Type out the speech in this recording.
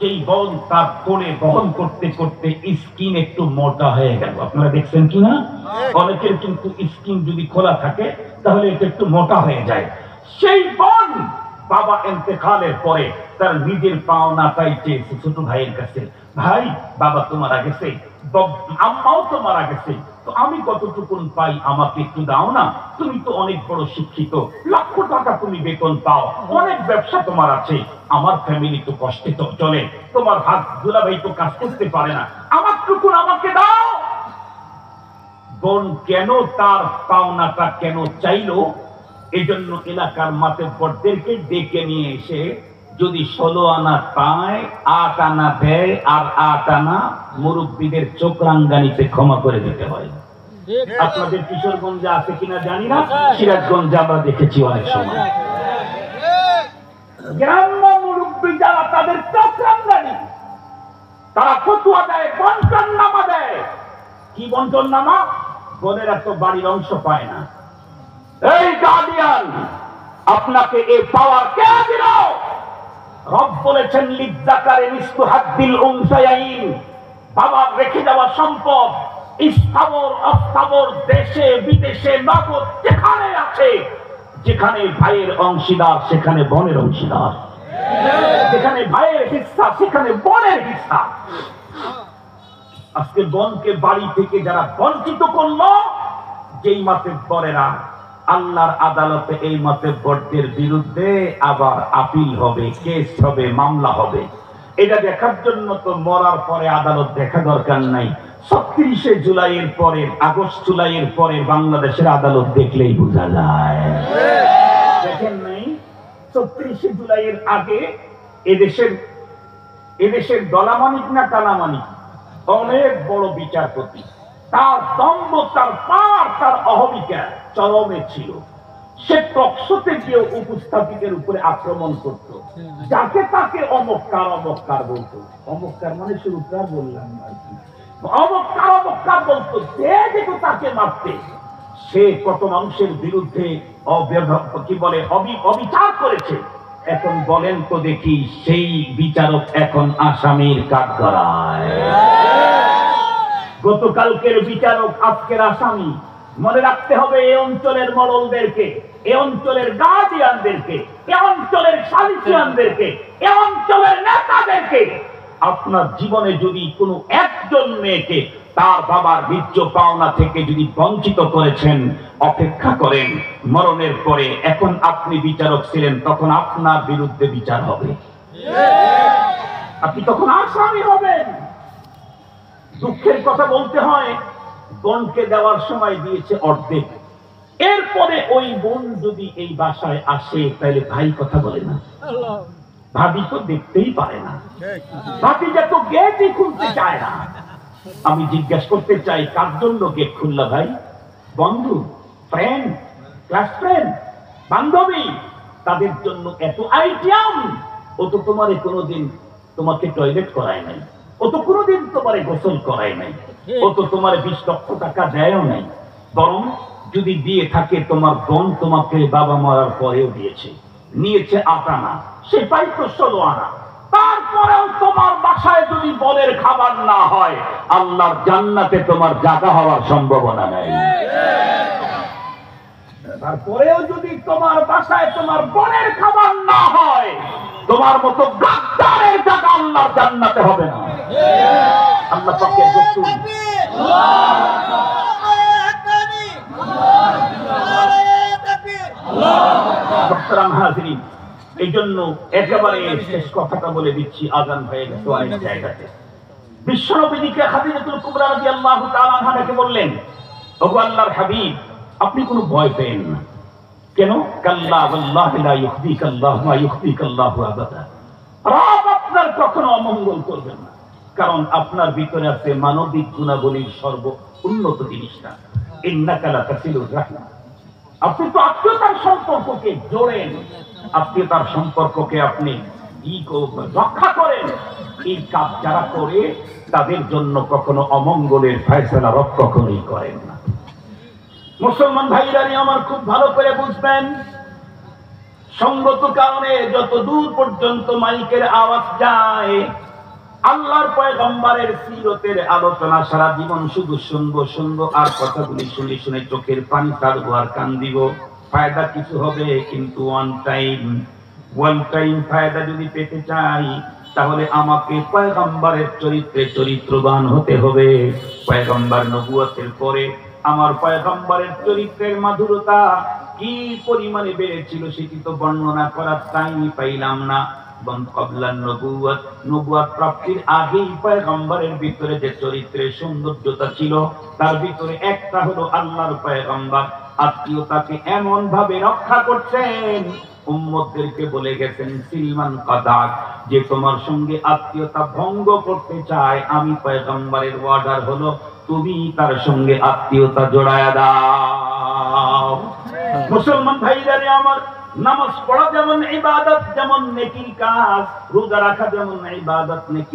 যেই বন তার কোণে বহন করতে করতে স্কিন একটু মোটা হয়ে গেল। আপনারা দেখছেন কিনা? অনেকের কিন্তু স্কিন যদি খোলা থাকে তাহলে এটা একটু মোটা হয়ে যায়। সেই বন বাবা ইন্তেকালের পরে তার নিজের পাওনাটাই চেয়েছে ছোট ভাইয়ের কাছে, ভাই বাবা তো মারা গেছে, আম্মাও তো মারা গেছে, তো আমি কতটুকুন পাই আমাকে একটু দাও না, তুমি তো অনেক বড় শিক্ষিত, লক্ষ টাকা তুমি বেতন পাও, অনেক ব্যবসা তোমার আছে, আমার ফ্যামিলি তো কষ্টে তো চলে, তোমার হাত দুলাভাই তো কাজ করতে পারে না, আমার টুকুন আমাকে দাও। বোন কেন তার পাওনাটা কেন চাইলো? এই জন্য এলাকার মাতব্বরদেরকে ডেকে নিয়ে এসে যদি 16 আনা পায় 8 আনা দেয় আর 8 আনা মুরব্বীদের চোখ রাঙ্গানিতে ক্ষমা করে দিতে হয়। আপনাদের কিশোরগঞ্জে আছে কিনা জানি না, সিরাজগঞ্জে আমরা দেখেছি অনেক সময় গ্রাম্য মুরব্বী যারা তাদের চোখ রাঙ্গানি, তারা ফতুয়া দেয়, বন্টন নামা দেয়। কি বন্টন নামা? বোনেরা তো বাড়ির অংশ পায় না। এই গার্ডিয়ান, আপনাকে এই পাওয়ার কে দিল? রব বলেছেন লিজ্জাকারে নিসফু হাদ্দিল উনসায়াইন, বাবার রেখে যাওয়া সম্পদ স্থাবর অস্থাবর দেশে বিদেশে নগদ যেখানে আছে, যেখানে ভাইয়ের অংশীদার সেখানে বোনের অংশীদার, যেখানে ভাইয়ের হিস্সা সেখানে বোনের হিস্সা। আজকে বোনকে বাড়ি থেকে যারা বঞ্চিত করলো, যেই মাতব্বরেরা আল্লাহর আদালতে এই মাতব্বরদের বিরুদ্ধে আবার আপিল হবে, কেস হবে, মামলা হবে, এটা দেখার জন্য তো মরার পরে আদালত দেখা দরকার নাই। ৩৬শে জুলাইয়ের পরে, আগস্ট জুলাইয়ের পরে বাংলাদেশের আদালত দেখলেই বোঝা যায়। দেখেন নাই ৩৬শে জুলাইয়ের আগে এদেশের দলামানিক না কালামানিক অনেক বড় বিচারপতি, তার দম্ভ, তার পার, তার অহমিকা চরমে ছিল। সে টকশোতে গিয়ে উপস্থাপিতের উপরে আক্রমণ করত, যাকে তাকে অমক্কার অমক্কার বলতো। অমক্কার মানে শুরুকার বললাম আর কি, অমক্কার অমক্কার বলতো, যে যেত তাকে মারতে। সে কত মানুষের বিরুদ্ধে কি বলে অবিচার করেছে। এখন বলেন তো দেখি, সেই বিচারক এখন আসামির কাঠগড়ায়। গতকালকের বিচারক আজকের আসামি। মনে রাখতে হবে এই অঞ্চলের মডলদেরকে, এই অঞ্চলের গার্ডিয়ানদেরকে, এই অঞ্চলের সালিসিয়ানদেরকে, এই অঞ্চলের নেতাদেরকে। আপনার জীবনে যদি কোনো একজন মেয়েকে তার বাবার বীর্য পাওনা থেকে যদি বঞ্চিত করেছেন, অপেক্ষা করেন মরণের পরে। এখন আপনি বিচারক ছিলেন, তখন আপনার বিরুদ্ধে বিচার হবে, আপনি তখন আসামি হবেন। দুঃখের কথা বলতে হয়, বোনকে দেওয়ার সময় দিয়েছে অর্ধেক, এরপরে ওই বোন যদি এই বাসায় আসে তাহলে ভাই কথা বলে না, ভাবি তো দেখতেই পারে না, ভাবি যত গেটই খুলতে চায় না। আমি জিজ্ঞাসা করতে চাই, কার জন্য গেট খুললা ভাই? বন্ধু, ফ্রেন্ড, ক্লাস ফ্রেন্ড, বান্ধবী, তাদের জন্য এত আইটেম। ও তো তোমারে কোনোদিন তোমাকে টয়লেট করায় নাই, ও তো কোনোদিন তোমারে গোসল করায় নাই, ও তো তোমার 20 লক্ষ টাকা দেয়ও নাই। বরং যদি দিয়ে থাকে, তোমার বোন তোমাকে বাবা মারার পরেও দিয়েছে, নিয়েছে 8 আনা, সে পাইতো 16 আনা। তারপরেও তোমার বাসায় যদি বোনের খাবার না হয়, আল্লাহর জান্নাতে তোমার জায়গা হওয়ার সম্ভাবনা নেই। তারপরেও যদি তোমার বাসায় তোমার বোনের খাবার না হয়, তোমার মতো গাদ্দারের জায়গা আল্লাহর জান্নাতে হবে না। আল্লাহ পাকের রাসূল এই জন্য একেবারে শেষ কথাটা বলে দিচ্ছি, আজান হয়ে গেছে অনেক জায়গাতে। বিশ্বনবীকে খাদিজাতুল কুবরা রাদিয়াল্লাহু তাআলা আনহা ডেকে বললেন, ওগো আল্লাহর হাবিব, আপনি কোনো ভয় পেন না। কেন? কাল্লা ওয়াল্লাহি লা ইউখদিকাল্লাহু মা ইউখদিকাল্লাহু আবাদা। রব আপনার কখনো অমঙ্গল করবেন না, কারণ আপনার ভিতরে আছে মানবিক গুণাবলীর সর্ব উন্নত জিনিসটা। ইন্নাকা লাতাসিলুর রাহমা। আপনি তো আত্মীয়তার সম্পর্ককে জোড়েন, আত্মীয়তার সম্পর্ককে আপনি রক্ষা করেন। এই কাজ যারা করে তাদের জন্য কখনো অমঙ্গলের ফয়সালা রব কখনোই করেন না। মুসলমান ভাইরা আমার খুব ভালো করে বুঝবেন, সঙ্গত কারণে যত দূর পর্যন্ত মাইকের আওয়াজ যায়, আল্লাহর পয়গম্বরের সিরতের আলোচনা সারা জীবন শুধু শুনবো আর কথাগুলি শুনে শুনে চোখের পানি ছাড়বো আর কান দিব, ফায়দা কিছু হবে কিন্তু ওয়ান টাইম ফায়দা যদি পেতে চাই তাহলে আমাকে পয়গম্বরের চরিত্রে চরিত্রবান হতে হবে। পয়গম্বর নবুয়তের পরে আমার পয়গম্বরের চরিত্রের মাধুরতা কি পরিমাণে বেড়েছিল সেটি তো বর্ণনা করার টাইম পাইলাম না। নবুয়ত প্রাপ্তির আগেই পয়গম্বরের ভিতরে যে চরিত্রের সৌন্দর্যতা ছিল তার ভিতরে একটা হলো আল্লাহর পয়গম্বর আত্মীয়তাকে এমন ভাবে রক্ষা করছেন, উম্মতদেরকে বলে গেছেন সিলমান কাদাক, যে তোমার সঙ্গে আত্মীয়তা ভঙ্গ করতে চায় আমি পয়গম্বরের অর্ডার হলো তুমি তার সঙ্গে আত্মীয়তা জোড়ায়া দাও। মুসলমান ভাইরা আমার, নামাজ পড়া যেমন ইবাদত, যেমন নেকির কাজ, রোজা রাখা যেমন ইবাদত নেকি।